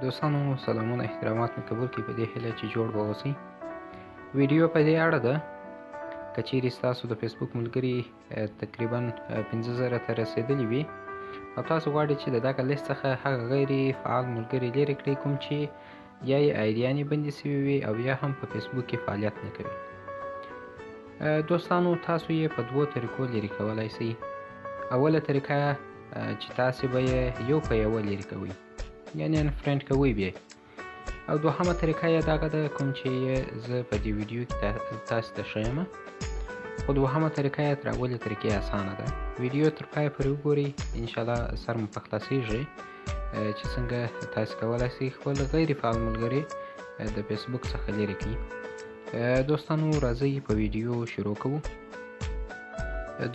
دوستانو سلامونه احترامات مې قبول کړي په دې هیله چې جوړ به اوسئ. ویډیو په دې اړه ده که چیرې ستاسو د فیسبوک ملګري تقریبا 15,000 ته رسېدلي وي او تاسو غواړئ چې د دغه لیست څخه هغه غیر فعال ملګري لرې کړئ کوم چې یا یې آیډیانې بندې سوي وي او یا هم په فیسبوک کې فعالیت نه کوي. دوستانو تاسو یې په دوو طریقو لرې کولی شئ. اوله طریقه چې تاسې به یې یو په یوه لرې کوئ یعنی unfriend کوئ بیا، او دوهمه طریقه یې دغه ده کوم چې زه په دې ویډیو کې تاسو ته ښیم. خو دوهمه طریقه یې تر اولې طریقې اسانه ده. ویډیو تر پایه پورې وګورئ، انشاءالله سر مو په خلاصیږي چې څنګه تاسو کولی شئ خپل غیر فعال ملګري د فیسبوک څخه لرې کړئ. دوستانو راځئ په ویډیو شروع کوو.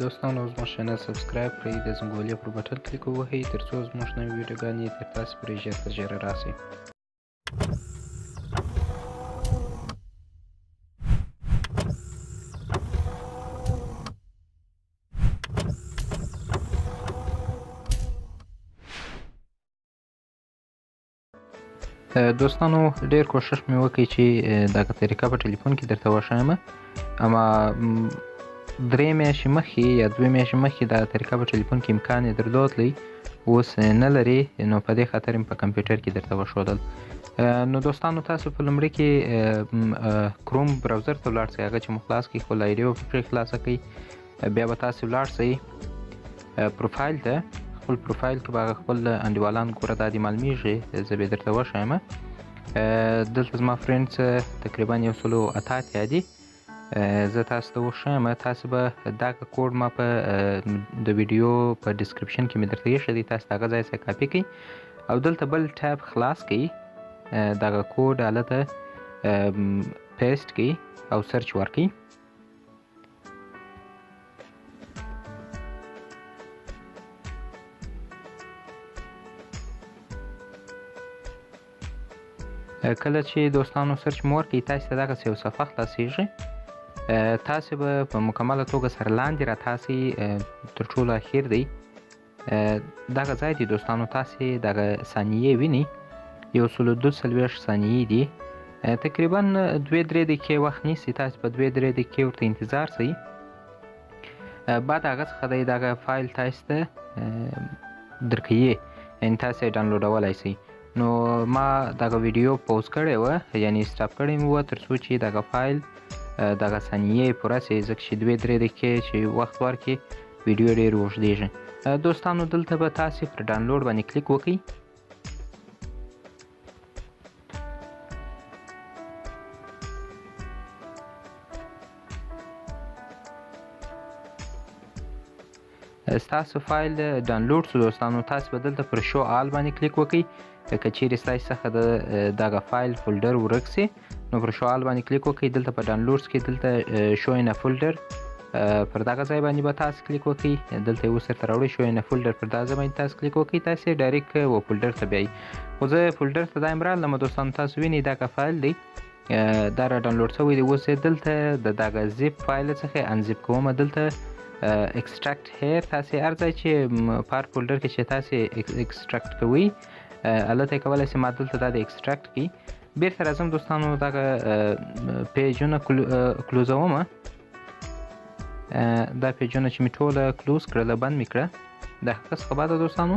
دوستانو زموږ چینل سبسکرایب کړئ، د زنګولې پر بټن کلیک ووهئ تر څو زموږ نوې ویډیوګانې تر تاسو پورې ژر تر ژره راسي. دوستانو ډېر کوشش مې وکړ چې دغه طریقه په ټلیفون کې درته وښیم، اما 3 میاشتې مخکې یا 2 میاشتې مخکې دغه طریقه په ټلیفون کې امکان یې درلودلی، اوس نه لري، نو په دې خاطر مې په کمپیوټر کې درته وښودل. نو دوستانو تاسو په لومړي کې کروم براوزر ته ولاړ شئ، هغه چې مو خلاص کړئ خپل آیډي به پرې خلاصه کړئ. بیا به تاسو ولاړ شئ پروفایل ته. خپل پروفایل کې به هغه خپل انډیوالان ګوره دا دې معلومیږي، زه به یې درته وښیم. دلته زما فرینډز تقریبا 108 دي، زه تاسو ته وښیم. تاسو به دغه کوډ ما په د ویډیو په ډسکرپشن کې مې درته ایښی دی، تاسو هغه ځای څخه کاپي کړئ او دلته بل ټیب خلاص کړئ، دغه کوډ هلته پیسټ کړئ او سرچ ورکړئ. کله چې دوستانو سرچ مو ورکړئ تاسو ته دغسې یو صفحه خلاصیږي. تاسو به په مکمله توګه سره لاندې راتاسئ، تر ټولو اخیر دی دغه ځای دی دوستانو. تاسې دغه ثانیې وینئ، 142 ثانیې دي، تقریبا 2-3 دقیقې وخت نیسي. تاسو په 2-3 دقیقې ورته انتظار شئ. بعد هغه څخه دی دغه فایل تاسو ته درکوي، یعنې تاسو یې ډاونلوډولی شئ. نو ما دغه ویډیو پوز کړې وه، یعنې سټاپ کړې مې وه تر څو چې دغه فایل دغه ثانیې پوره شي، ځکه چې 2-3 دقیقې چې وخت ورکړي ویډیو ډېر اوږدېږي. دوستانو دلته به تاسې پر ډاونلوډ باندې کلیک وکړئ. ستاسو فایل ډاونلوډ شو دوستانو، تاسو به دلته پر شو آل باندې کلیک وکړئ. که چیرې ستاسو څخه دغه فایل فولډر ورک سي نو پر شو آل باندې کلیک وکړئ. دلته په ډاونلوډز کې دلته شو ان فولډر پر دغه ځای باندې به تاسو کلیک وکړئ. دلته یې اوس درته راوړئ شو ان فولډر، پر دغه ځای باندې تاسو کلیک وکړئ. تاسې ډایرکټ و فولډر ته بیایئ. خو زه فولډر ته دایم رالم دوستانو، تاسو وینئ دغه فایل دی دا را ډاونلوډ شوی دی. اوس یې دلته د دغه زیپ فایل څخه انزیپ کوم. دلته ایکسټراکټ هیر تاسې هر ځای چې په هر فولډر کې چې تاسې ایکسټراکټ کوئ هلته یې کولی شئ. ما دلته دا د ایکسټراکټ کړي. بېرته راځم دوستانو دغه پیجونه کلوزوم. دا پیجونه چې مې ټوله کلوز کړله، بند مې کړه. د هغه څخه بعده دوستانو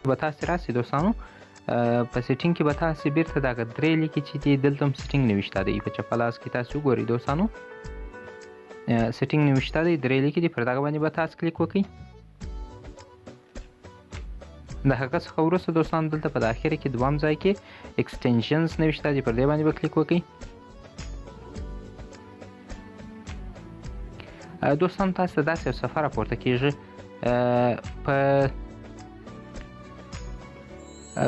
به تاسې راسئ دوستانو په سیټینګ کې به تاسې بېرته دغه 3 لیکي چې دي، دلته هم سیټینګ نوشته دی په چپه لاس کې. تاسې وګورئ دوستانو سیټینګ نوشته دی، 3 لیکي دي، پر دغه باندې به تاسې کلیک وکړئ. د هغه څخه وروسته دوستانو دلته په اخره کې دویم ځای کې ایکسټینشنز نوشته دی، پر دې باندې به کلیک وکړئ. دوستانو تاسو ته داسې یو صفحه راپورته کېږي. په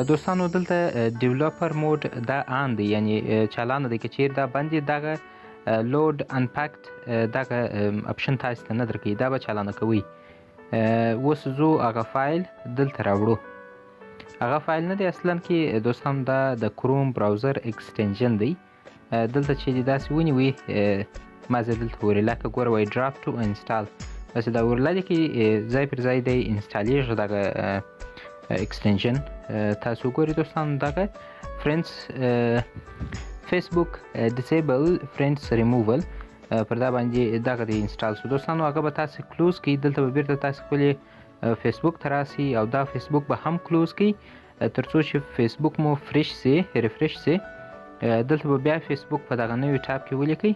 دوستانو دلته ډیولپر موډ دا آن دی، یعنې چالانه دی. که چیرې دا بند وي دغه لود انپیکټ دغه اپشن تاسو ته نه درکوي، دا به چالانه کوئ. اوس ځو هغه فایل دلته راوړو. هغه فایل نه دی اصلا کې دوستانو، دا د کروم براوزر ایکسټنشن دی. دلته چې داسې ونیوي ما زه دلته ګورئ لکه ګوره وایي ډراپ ټو انسټال بس دا ورلاندې کې ځای پر ځای دی انسټالیږي دغه اکسټنشن. تاسو ګورئ دوستانو دغه فرینډز فیسبوک ډیسیبل فرینډز ریموول پر دا باندې دغه دی انسټال شو دوستانو. هغه به تاسو کلوز کړئ. دلته به بیرته تاسو خپلې فیسبوک ته راسئ او دا فیسبوک به هم کلوز کړئ تر څو چې فیسبوک مو فرش سي ریفرش سي. دلته به بیا فیسبوک په دغه نوي ټاب کې ولیکئ.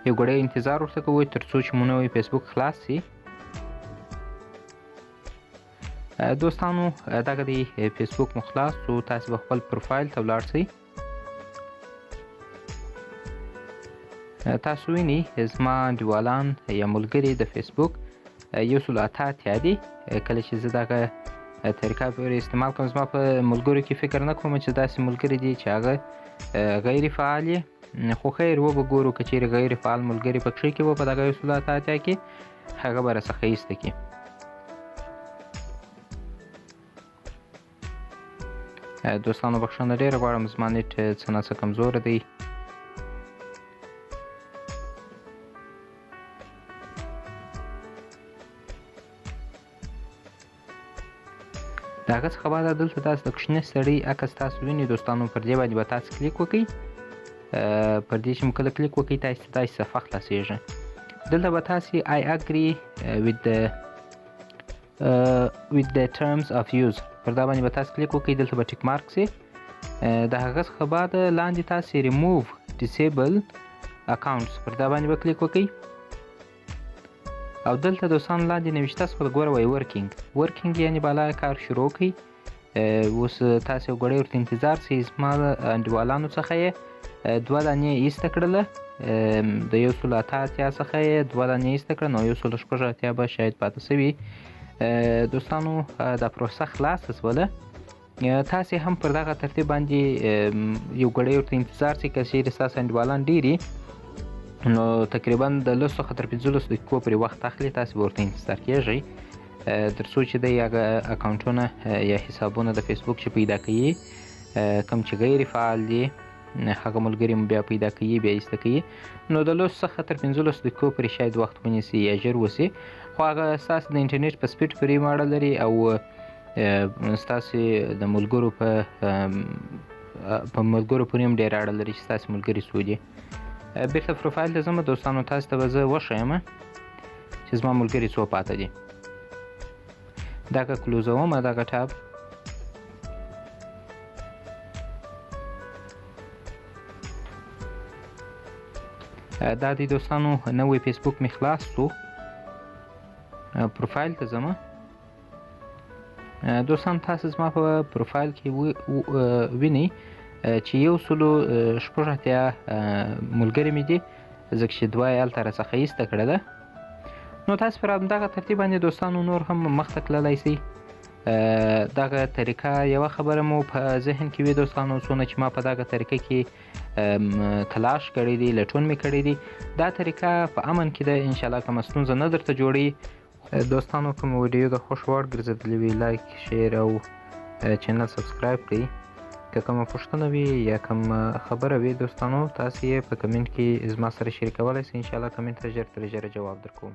یو ګړی انتظار ورته کوئ تر څو چې مو نوی فیسبوک خلاص سي. دوستانو دغه دی فیسبوک مو خلاص شو. تاسو به خپل پروفایل ته ولاړ شئ. تاسو وینئ زما انډیوالان یا ملګري د فیسبوک 188 دي. کله چې زه دغه طریقه پورې استعمال کوم زما په ملګرو کې فکر نه کوم چې داسې ملګري دي چې هغه غیر فعال یې. خو خیر وبه ګورو که چیرې غیر فعال ملګري پکښې کې به په دغه 188 کې هغه به راڅخه ایسته کړي. دوستانو بخښنه ډېره غواړم زما نیټ څه نه څه کمزوره دی. د هغه څخه بعد دلته تاسو د کوچني سړي عکس تاسو وینئ دوستانو. پر دې باندې به تاسو کلیک وکړئ. پر دې چې مو کله کلیک وکړئ تاسو ته داسې صفحه خلاصېږي. دلته به تاسو I agree with the terms of use پر دا باندې به تاسو کلیک وکړئ. دلته به ټیک مارک سي. د هغه څخه بعد لاندې تاسو remove disable accounts پر دا باندې به کلیک وکړئ. او دلته دوستان لاندې نوشته شول ګوره وایي ورکینګ یعنې بالا کار شروع کړئ. اوس تاسو یو ګړی ورته انتظار سئ. زما د انډیوالانو څخه یې 2 دانې ایسته کړله. د 188 څخه یې 2 دانې ایسته کړه نو 186 به شاید پاته سوي. دوستانو دا پروسه خلاصه شوله. تاسې هم پر دغه ترتیب باندې یو ګړی ورته انتظار سئ. که چیرې ستاسو انډیوالان ډېر وي نو تقریبا د 10 څخه تر 15 دقیقو پورې وخت اخلي. تاسو به ورته انتظار کیږئ تر څو چې دی هغه اکاونټونه یا حسابونه د فیسبوک چې پیدا کوي کوم چې غیر فعال دي هغه ملګري مو بیا پیدا کوي بیا ایسته کوي. نو د 10 څخه تر 15 دقیقو پورې شاید وخت ونیسي یا ژر وسي. خو هغه ستاسو د انټرنیټ په سپیډ پورې اړه لري او ستاسو د ملګرو په ملګرو پورې هم ډېره اړه لري چې ستاسو ملګري څو دي. بیرته پروفایل ته ځم دوستانو. تاسو ته به زه وښیم چې زما ملګري څو پاته دي. دغه کلوزوم دغه ټاب. دا دی دوستانو نوی فیسبوک مې خلاص شو. پروفایل ته ځم. دوستان تاسو زما په پروفایل کې وینئ چې 186 ملګري مې دي ځکه چې 2 یې هلته راڅخه ایسته کړه ده. نو تاسو پر همدغه ترتیب باندې دوستانو نور هم مخته تللی سئ. دغه طریقه یوه خبره مو په ذهن کې وي دوستانو څونه چې ما په دغه طریقه کې تلاش کړی دی لټون مې کړی دی. دا طریقه په امن کې ده. انشاءالله کومه ستونزه نه درته جوړوي. دوستانو کوم ویډیو د خوښ وړ ګرځېدلې وي لایک شیر او چینل سبسکرایب کړئ. که کومه پوښتنه وي یا کومه خبره وي دوستانو تاسو یې په کمنټ کې زما سره شریکولی سئ. انشاءالله کمنټ ته ژر تر ژره جواب درکوم.